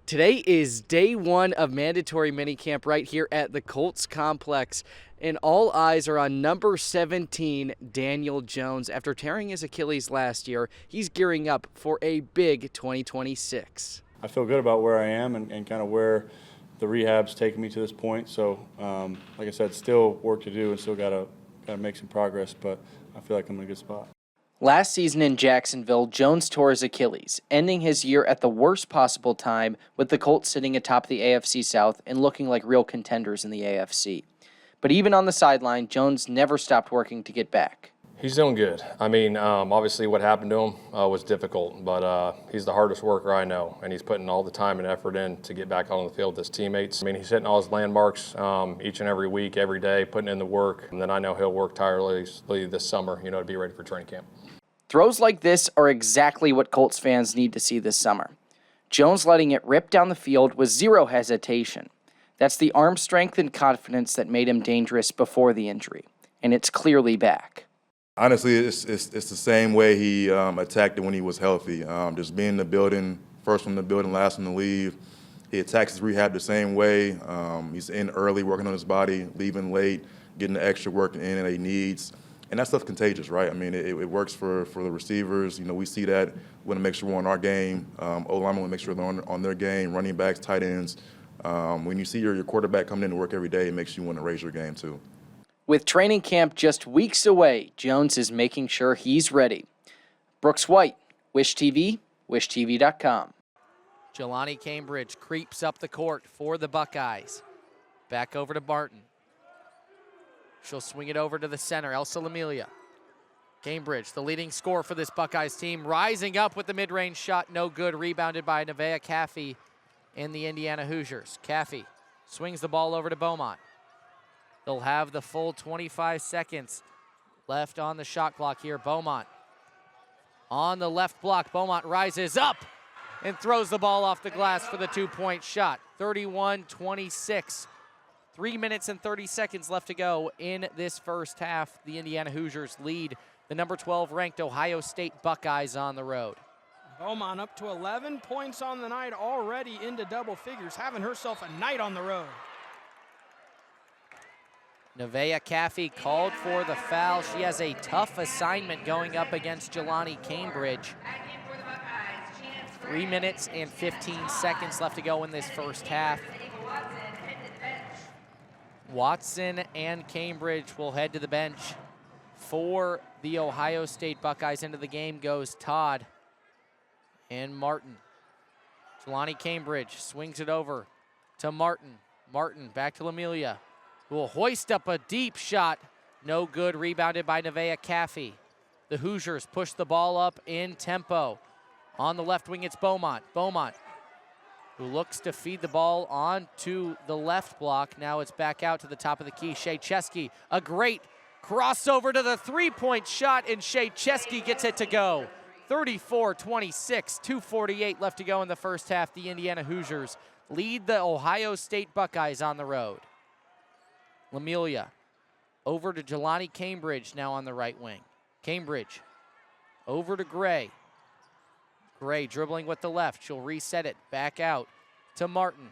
Today is day one of mandatory minicamp right here at the Colts complex, and all eyes are on number 17, Daniel Jones. After tearing his Achilles last year, he's gearing up for a big 2026. I feel good about where I am and kind of where the rehab's taken me to this point. So, like I said, still work to do and still gotta make some progress, but I feel like I'm in a good spot. Last season in Jacksonville, Jones tore his Achilles, ending his year at the worst possible time with the Colts sitting atop the AFC South and looking like real contenders in the AFC. But even on the sideline, Jones never stopped working to get back. He's doing good. I mean, obviously what happened to him was difficult, but he's the hardest worker I know, and he's putting all the time and effort in to get back on the field with his teammates. I mean, he's hitting all his landmarks each and every week, every day, putting in the work, and then I know he'll work tirelessly this summer, to be ready for training camp. Throws like this are exactly what Colts fans need to see this summer. Jones letting it rip down the field with zero hesitation. That's the arm strength and confidence that made him dangerous before the injury, and it's clearly back. Honestly, it's the same way he attacked it when he was healthy. Just being in the building, first from the building, last from the leave. He attacks his rehab the same way. He's in early, working on his body, leaving late, getting the extra work in that he needs. And that stuff's contagious, right? I mean, it works for the receivers. We see that. We want to make sure we're on our game. O-linemen want to make sure they're on their game, running backs, tight ends. When you see your quarterback coming in to work every day, it makes you want to raise your game too. With training camp just weeks away, Jones is making sure he's ready. Brooks White, Wish TV, wishtv.com. Jelani Cambridge creeps up the court for the Buckeyes. Back over to Martin. She'll swing it over to the center, Elsa Lamiglia. Cambridge, the leading scorer for this Buckeyes team, rising up with the mid-range shot, no good, rebounded by Nevaeh Caffey and the Indiana Hoosiers. Caffey swings the ball over to Beaumont. They'll have the full 25 seconds left on the shot clock here. Beaumont on the left block. Beaumont rises up and throws the ball off the glass for the two-point shot. 31-26. 3 minutes and 30 seconds left to go in this first half. The Indiana Hoosiers lead the number 12 ranked Ohio State Buckeyes on the road. Beaumont up to 11 points on the night, already into double figures, having herself a night on the road. Nevaeh Caffey called for the foul. She has a tough assignment going up against Jelani Cambridge. 3 minutes and 15 seconds left to go in this first half. Watson and Cambridge will head to the bench. For the Ohio State Buckeyes, into the game goes Todd and Martin. Jelani Cambridge swings it over to Martin. Martin back to Lamiglia, who will hoist up a deep shot. No good, rebounded by Nevaeh Caffey. The Hoosiers push the ball up in tempo. On the left wing, it's Beaumont. Beaumont, who looks to feed the ball on to the left block. Now it's back out to the top of the key. Shea Chesky, a great crossover to the three-point shot, and Shea Chesky gets it to go. 34-26, 2:48 left to go in the first half. The Indiana Hoosiers lead the Ohio State Buckeyes on the road. Lamiglia over to Jelani Cambridge now on the right wing. Cambridge over to Gray. Gray dribbling with the left. She'll reset it back out to Martin.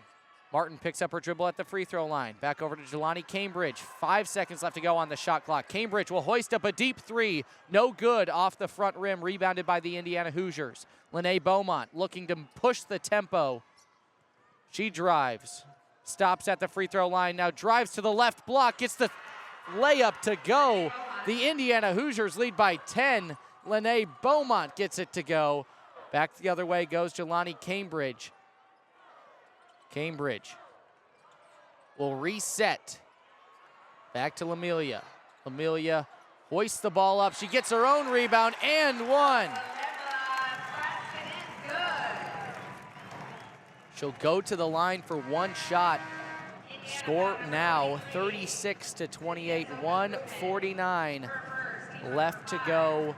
Martin picks up her dribble at the free throw line. Back over to Jelani Cambridge. 5 seconds left to go on the shot clock. Cambridge will hoist up a deep three. No good, off the front rim, rebounded by the Indiana Hoosiers. Lene Beaumont looking to push the tempo. She drives, stops at the free throw line, now drives to the left block, gets the layup to go. The Indiana Hoosiers lead by 10. Lene Beaumont gets it to go. Back the other way goes Jelani Cambridge. Cambridge will reset. Back to Lamiglia. Lamiglia hoists the ball up. She gets her own rebound and one. She'll go to the line for one shot. Score now 36-28, 1:49 left to go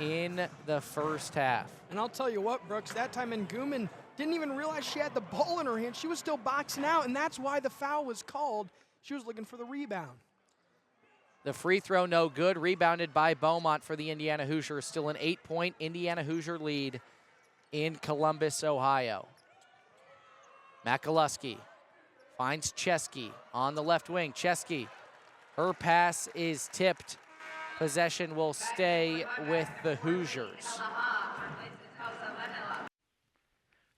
in the first half. And I'll tell you what, Brooks, that time Nguyen didn't even realize she had the ball in her hand. She was still boxing out, and that's why the foul was called. She was looking for the rebound. The free throw no good, rebounded by Beaumont for the Indiana Hoosiers. Still an 8-point Indiana Hoosier lead in Columbus, Ohio. Makaluski finds Chesky on the left wing. Chesky, her pass is tipped. Possession will stay with the Hoosiers.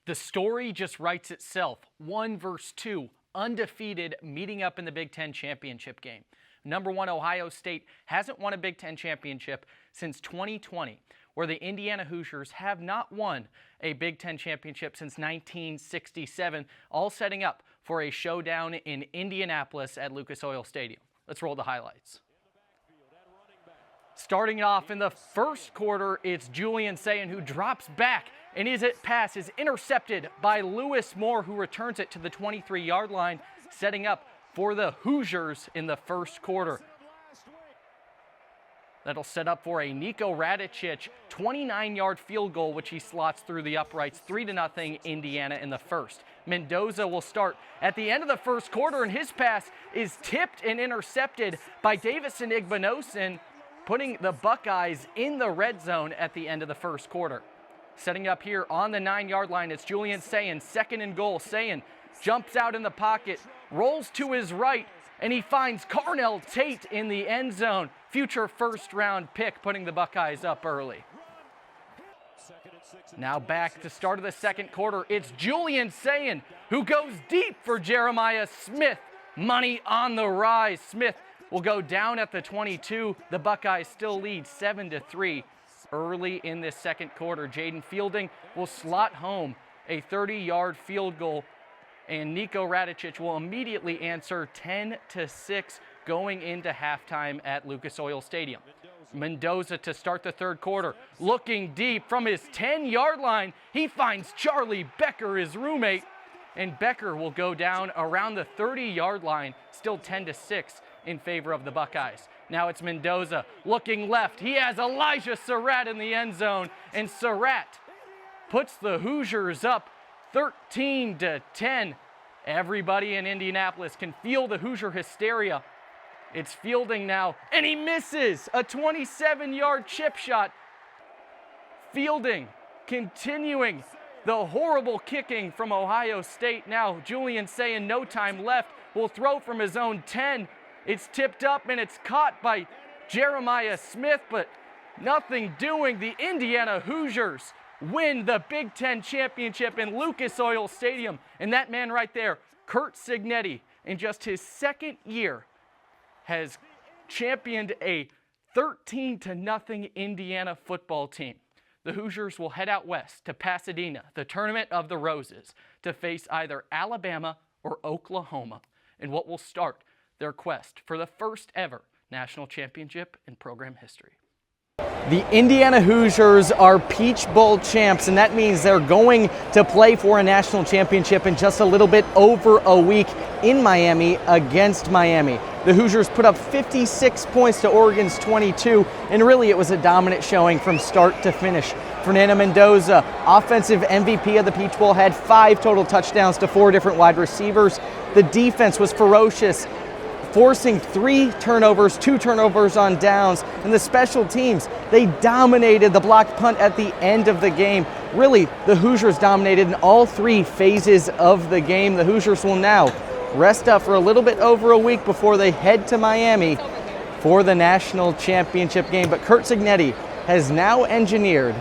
The story just writes itself. 1 versus 2, undefeated, meeting up in the Big Ten championship game. Number 1 Ohio State hasn't won a Big Ten championship since 2020, where the Indiana Hoosiers have not won a Big Ten championship since 1967, all setting up for a showdown in Indianapolis at Lucas Oil Stadium. Let's roll the highlights. Starting off in the first quarter, it's Julian Sayin who drops back, and his pass is intercepted by Lewis Moore, who returns it to the 23-yard line, setting up for the Hoosiers in the first quarter. That'll set up for a Nico Radicic 29-yard field goal, which he slots through the uprights, 3-0 Indiana in the first. Mendoza will start at the end of the first quarter, and his pass is tipped and intercepted by Davison Igbinosun, putting the Buckeyes in the red zone at the end of the first quarter. Setting up here on the 9-yard line, it's Julian Sayin, 2nd and goal. Sayin jumps out in the pocket, rolls to his right, and he finds Carnell Tate in the end zone. Future first-round pick, putting the Buckeyes up early. Now back to start of the second quarter, it's Julian Sayin who goes deep for Jeremiah Smith. Money on the rise. Smith will go down at the 22. The Buckeyes still lead 7-3 early in this second quarter. Jaden Fielding will slot home a 30-yard field goal, and Nico Radicic will immediately answer 10-6 going into halftime at Lucas Oil Stadium. Mendoza to start the third quarter. Looking deep from his 10-yard line, he finds Charlie Becker, his roommate, and Becker will go down around the 30-yard line, still 10-6 in favor of the Buckeyes. Now it's Mendoza looking left. He has Elijah Surratt in the end zone, and Surratt puts the Hoosiers up 13-10. Everybody in Indianapolis can feel the Hoosier hysteria. It's Fielding now, and he misses a 27-yard chip shot. Fielding continuing the horrible kicking from Ohio State. Now Julian Sayin, no time left, will throw from his own 10. It's tipped up and it's caught by Jeremiah Smith, but nothing doing. The Indiana Hoosiers win the Big Ten championship in Lucas Oil Stadium. And that man right there, Curt Cignetti, in just his second year, has championed a 13-0 Indiana football team. The Hoosiers will head out west to Pasadena, the Tournament of the Roses, to face either Alabama or Oklahoma in what will start their quest for the first ever national championship in program history. The Indiana Hoosiers are Peach Bowl champs, and that means they're going to play for a national championship in just a little bit over a week in Miami against Miami. The Hoosiers put up 56 points to Oregon's 22, and really it was a dominant showing from start to finish. Fernando Mendoza, offensive MVP of the Peach Bowl, had 5 total touchdowns to 4 different wide receivers. The defense was ferocious, forcing 3 turnovers, 2 turnovers on downs. And the special teams, they dominated the blocked punt at the end of the game. Really, the Hoosiers dominated in all 3 phases of the game. The Hoosiers will now rest up for a little bit over a week before they head to Miami for the national championship game. But Curt Cignetti has now engineered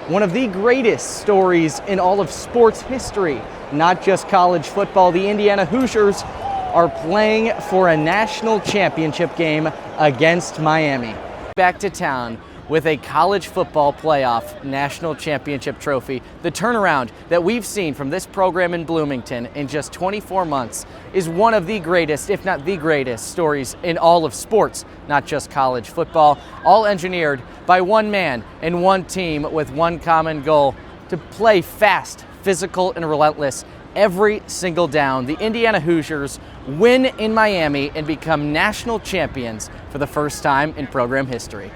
one of the greatest stories in all of sports history, not just college football. The Indiana Hoosiers are playing for a national championship game against Miami. Back to town with a college football playoff national championship trophy. The turnaround that we've seen from this program in Bloomington in just 24 months is one of the greatest, if not the greatest, stories in all of sports, not just college football, all engineered by one man and one team with one common goal: to play fast, physical, and relentless every single down. The Indiana Hoosiers win in Miami and become national champions for the first time in program history.